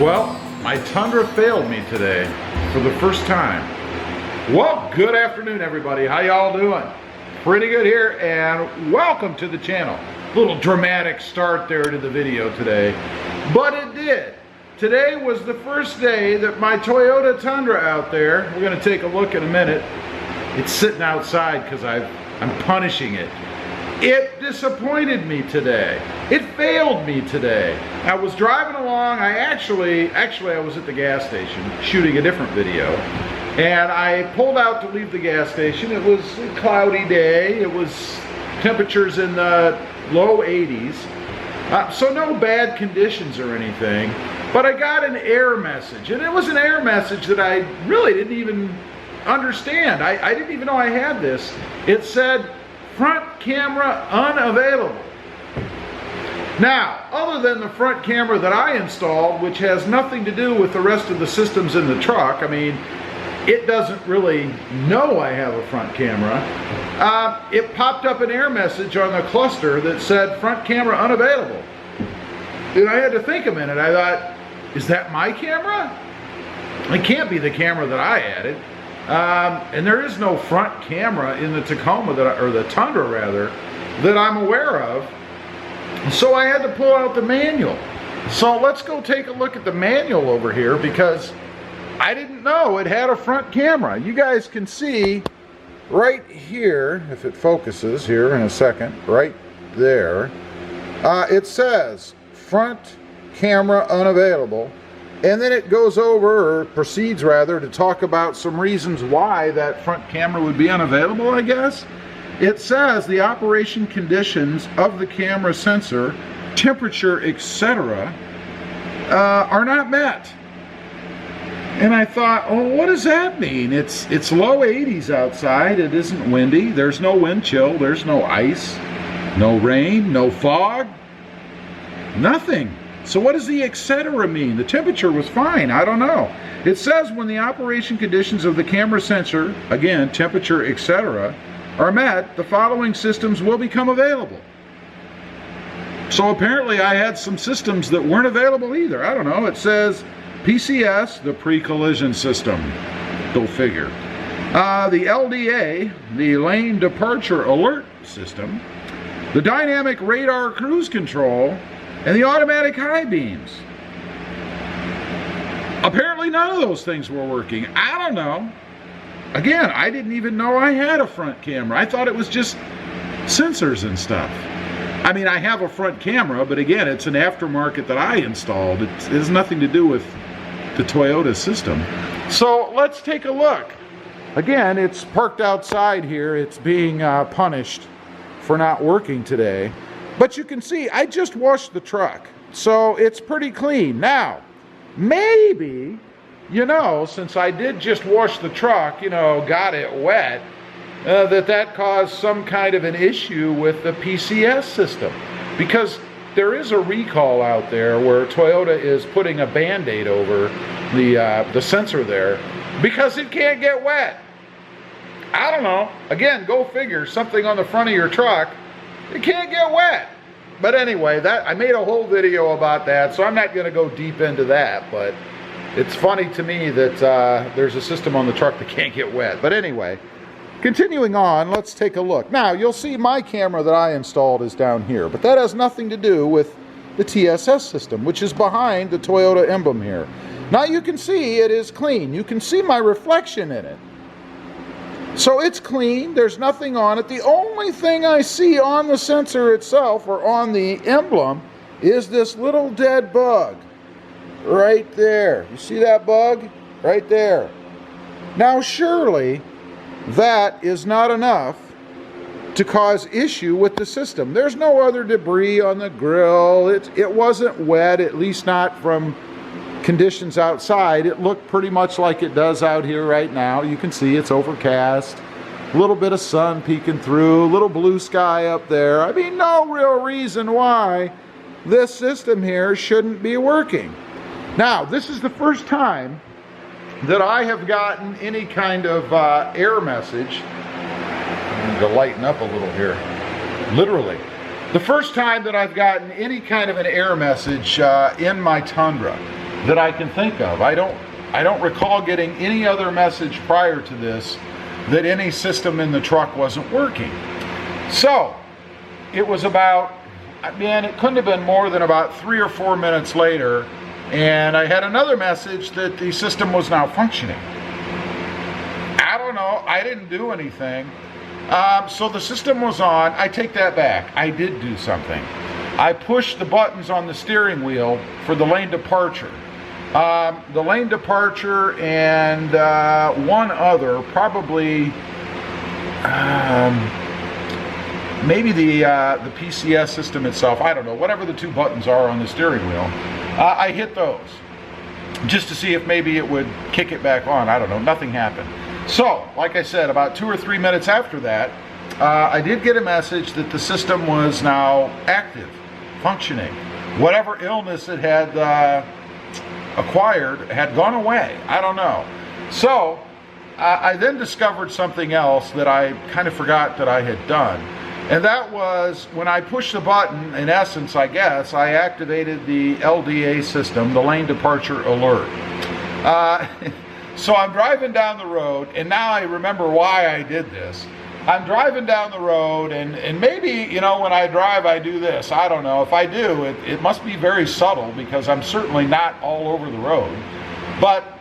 Well, my Tundra failed me today for the first time. Well, good afternoon everybody. How y'all doing? Pretty good here, and welcome to the channel. Little dramatic start there to the video today, but it did. Today was the first day that my Toyota Tundra out there, we're going to take a look in a minute. It's sitting outside because I'm punishing it. It disappointed me today. It failed me today. I was driving along. I actually I was at the gas station shooting a different video, and I pulled out to leave the gas station. It was a cloudy day. It was temperatures in the low 80s, so no bad conditions or anything. But I got an error message, and it was an error message that I really didn't even understand. I didn't even know I had this. It said, front camera unavailable. Now, other than the front camera that I installed, which has nothing to do with the rest of the systems in the truck, I mean, it doesn't really know I have a front camera. It popped up an error message on the cluster that said front camera unavailable. And I had to think a minute. I thought, is that my camera? It can't be the camera that I added. And there is no front camera in the Tacoma, or the Tundra rather, that I'm aware of. So I had to pull out the manual. So let's go take a look at the manual over here, because I didn't know it had a front camera. You guys can see right here, if it focuses here in a second, right there, it says front camera unavailable. And then it goes over, or proceeds rather, to talk about some reasons why that front camera would be unavailable, I guess. It says the operation conditions of the camera sensor, temperature, etc., are not met. And I thought, oh, what does that mean? It's low 80s outside, it isn't windy, there's no wind chill, there's no ice, no rain, no fog, nothing. So what does the etc. mean? The temperature was fine, I don't know. It says when the operation conditions of the camera sensor, again, temperature, etc., are met, the following systems will become available. So apparently I had some systems that weren't available either. I don't know. It says PCS, the pre-collision system. Go figure. The LDA, the lane departure alert system, the dynamic radar cruise control, and the automatic high beams. Apparently none of those things were working. I don't know. Again, I didn't even know I had a front camera. I thought it was just sensors and stuff. I mean, I have a front camera, but again, it's an aftermarket that I installed. It has nothing to do with the Toyota system. So let's take a look. Again, it's parked outside here. It's being punished for not working today. But you can see, I just washed the truck, so it's pretty clean. Now, maybe, you know, since I did just wash the truck, you know, got it wet, that caused some kind of an issue with the PCS system. Because there is a recall out there where Toyota is putting a Band-Aid over the sensor there because it can't get wet. I don't know. Again, go figure, something on the front of your truck, it can't get wet. But anyway, I made a whole video about that, so I'm not going to go deep into that. But it's funny to me that there's a system on the truck that can't get wet. But anyway, continuing on, let's take a look. Now, you'll see my camera that I installed is down here, but that has nothing to do with the TSS system, which is behind the Toyota emblem here. Now you can see it is clean. You can see my reflection in it. So it's clean, there's nothing on it. The only thing I see on the sensor itself, or on the emblem, is this little dead bug right there. You see that bug? Right there. Now surely that is not enough to cause issue with the system. There's no other debris on the grill. It wasn't wet, at least not from conditions outside. It looked pretty much like it does out here right now. You can see it's overcast, a little bit of sun peeking through, a little blue sky up there. I mean, no real reason why this system here shouldn't be working. Now, this is the first time that I have gotten any kind of error message. I need to lighten up a little here. Literally. The first time that I've gotten any kind of an error message in my Tundra. that I can think of. I don't recall getting any other message prior to this that any system in the truck wasn't working. So it was about, man, it couldn't have been more than about 3 or 4 minutes later, and I had another message that the system was now functioning. I don't know, I didn't do anything. So the system was on. I take that back. I did do something. I pushed the buttons on the steering wheel for the lane departure. The lane departure and one other, probably maybe the PCS system itself, I don't know, whatever the 2 buttons are on the steering wheel, I hit those just to see if maybe it would kick it back on. I don't know, nothing happened. So, like I said, about 2 or 3 minutes after that, I did get a message that the system was now active, functioning. Whatever illness it had acquired had gone away. I don't know. So, I then discovered something else that I kind of forgot that I had done. And that was when I pushed the button, in essence, I guess, I activated the LDA system, the lane departure alert. So I'm driving down the road, and now I remember why I did this. I'm driving down the road, and maybe, you know, when I drive I do this. I don't know. If I do, it must be very subtle, because I'm certainly not all over the road. But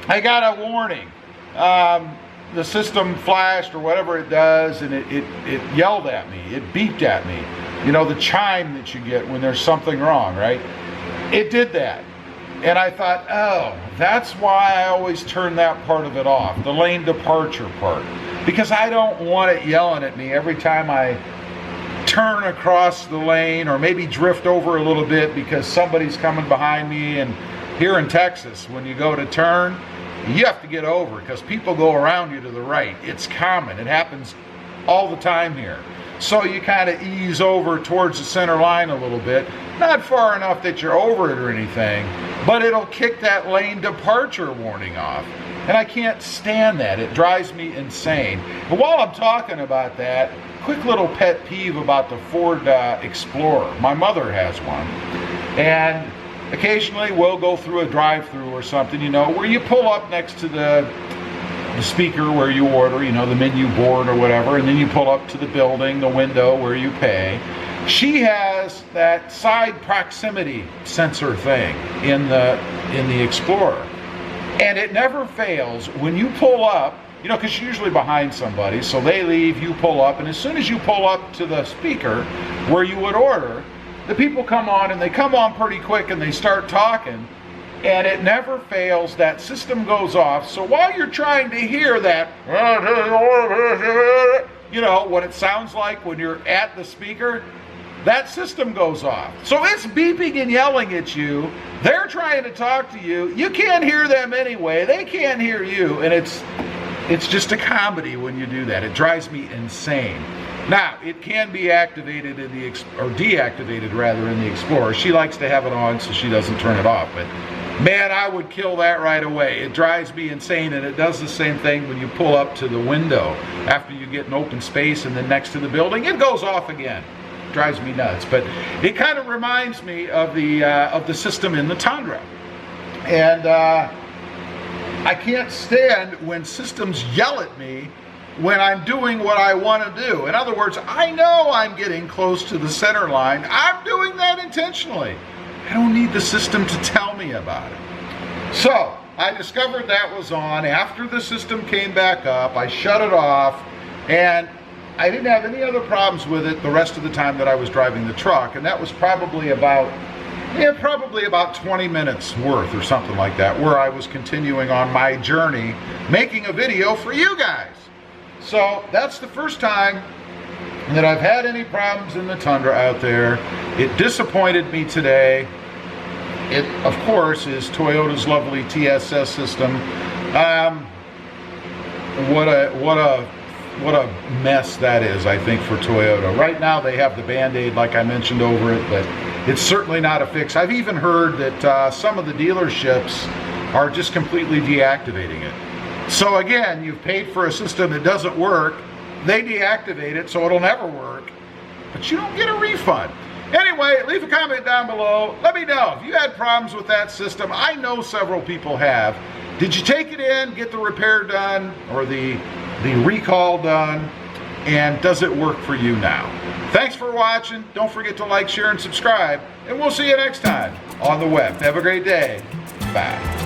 I got a warning. The system flashed or whatever it does, and it yelled at me. It beeped at me. You know, the chime that you get when there's something wrong, right? It did that. And I thought, oh, that's why I always turn that part of it off, the lane departure part. Because I don't want it yelling at me every time I turn across the lane, or maybe drift over a little bit because somebody's coming behind me. And here in Texas, when you go to turn, you have to get over because people go around you to the right. It's common. It happens all the time here. So you kind of ease over towards the center line a little bit. Not far enough that you're over it or anything, but it'll kick that lane departure warning off. And I can't stand that. It drives me insane. But while I'm talking about that, quick little pet peeve about the Ford Explorer. My mother has one. And occasionally we'll go through a drive-through or something, you know, where you pull up next to the speaker where you order, you know, the menu board or whatever, and then you pull up to the building, the window where you pay. She has that side proximity sensor thing in the Explorer. And it never fails when you pull up, you know, because you're usually behind somebody, so they leave, you pull up, and as soon as you pull up to the speaker where you would order, the people come on, and they come on pretty quick, and they start talking, and it never fails. That system goes off. So while you're trying to hear that, you know, what it sounds like when you're at the speaker, that system goes off. So it's beeping and yelling at you. They're trying to talk to you. You can't hear them anyway. They can't hear you. And it's just a comedy when you do that. It drives me insane. Now, it can be activated in the, or deactivated rather, in the Explorer. She likes to have it on so she doesn't turn it off. But man, I would kill that right away. It drives me insane, and it does the same thing when you pull up to the window. After you get an open space and then next to the building, it goes off again. It drives me nuts. But it kind of reminds me of the system in the Tundra. And I can't stand when systems yell at me when I'm doing what I want to do. In other words, I know I'm getting close to the center line. I'm doing that intentionally. I don't need the system to tell me about it. So I discovered that was on. After the system came back up, I shut it off, and I didn't have any other problems with it the rest of the time that I was driving the truck. And that was probably about 20 minutes worth or something like that, where I was continuing on my journey, making a video for you guys. So that's the first time that I've had any problems in the Tundra out there. It disappointed me today. It, of course, is Toyota's lovely TSS system. What a mess that is, I think, for Toyota. Right now they have the Band-Aid, like I mentioned, over it, but it's certainly not a fix. I've even heard that some of the dealerships are just completely deactivating it. So again, you've paid for a system that doesn't work, they deactivate it so it'll never work, but you don't get a refund. Anyway, leave a comment down below. Let me know if you had problems with that system. I know several people have. Did you take it in, get the repair done, or the recall done, and does it work for you now? Thanks for watching. Don't forget to like, share, and subscribe, and we'll see you next time on the web. Have a great day. Bye.